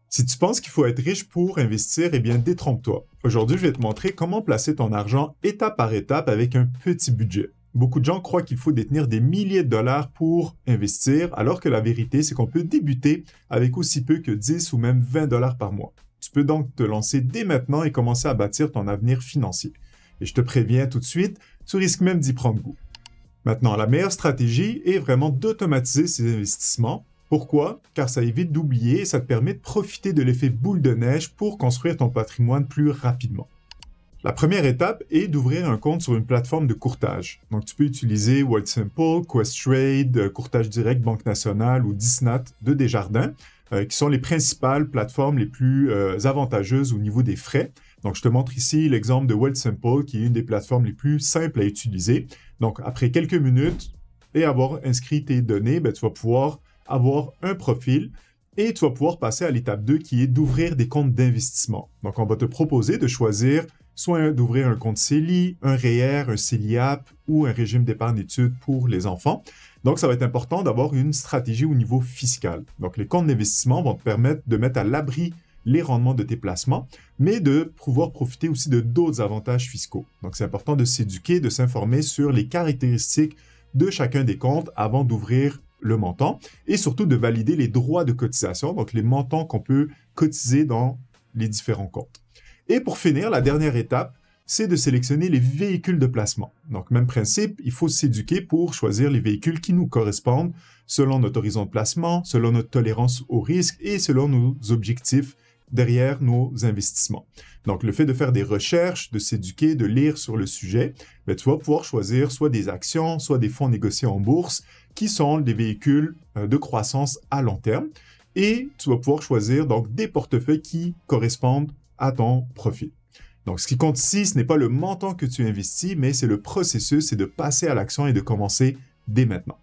Si tu penses qu'il faut être riche pour investir, eh bien détrompe-toi. Aujourd'hui, je vais te montrer comment placer ton argent étape par étape avec un petit budget. Beaucoup de gens croient qu'il faut détenir des milliers de dollars pour investir, alors que la vérité, c'est qu'on peut débuter avec aussi peu que 10 ou même 20 dollars par mois. Tu peux donc te lancer dès maintenant et commencer à bâtir ton avenir financier. Et je te préviens tout de suite, tu risques même d'y prendre goût. Maintenant, la meilleure stratégie est vraiment d'automatiser ces investissements. Pourquoi? Car ça évite d'oublier et ça te permet de profiter de l'effet boule de neige pour construire ton patrimoine plus rapidement. La première étape est d'ouvrir un compte sur une plateforme de courtage. Donc, tu peux utiliser Wealthsimple, Questrade, Courtage Direct, Banque Nationale ou Disnat de Desjardins, qui sont les principales plateformes les plus avantageuses au niveau des frais. Donc, je te montre ici l'exemple de Wealthsimple, qui est une des plateformes les plus simples à utiliser. Donc, après quelques minutes et avoir inscrit tes données, tu vas pouvoir avoir un profil et tu vas pouvoir passer à l'étape 2 qui est d'ouvrir des comptes d'investissement. Donc, on va te proposer de choisir soit d'ouvrir un compte CELI, un REER, un CELIAP ou un régime d'épargne d'études pour les enfants. Donc, ça va être important d'avoir une stratégie au niveau fiscal. Donc, les comptes d'investissement vont te permettre de mettre à l'abri les rendements de tes placements, mais de pouvoir profiter aussi de d'autres avantages fiscaux. Donc, c'est important de s'éduquer, de s'informer sur les caractéristiques de chacun des comptes avant d'ouvrir le montant et surtout de valider les droits de cotisation, donc les montants qu'on peut cotiser dans les différents comptes. Et pour finir, la dernière étape, c'est de sélectionner les véhicules de placement. Donc, même principe, il faut s'éduquer pour choisir les véhicules qui nous correspondent selon notre horizon de placement, selon notre tolérance au risque et selon nos objectifs derrière nos investissements. Donc, le fait de faire des recherches, de s'éduquer, de lire sur le sujet, tu vas pouvoir choisir soit des actions, soit des fonds négociés en bourse, qui sont des véhicules de croissance à long terme. Et tu vas pouvoir choisir donc des portefeuilles qui correspondent à ton profil. Donc, ce qui compte ici, ce n'est pas le montant que tu investis, mais c'est le processus, c'est de passer à l'action et de commencer dès maintenant.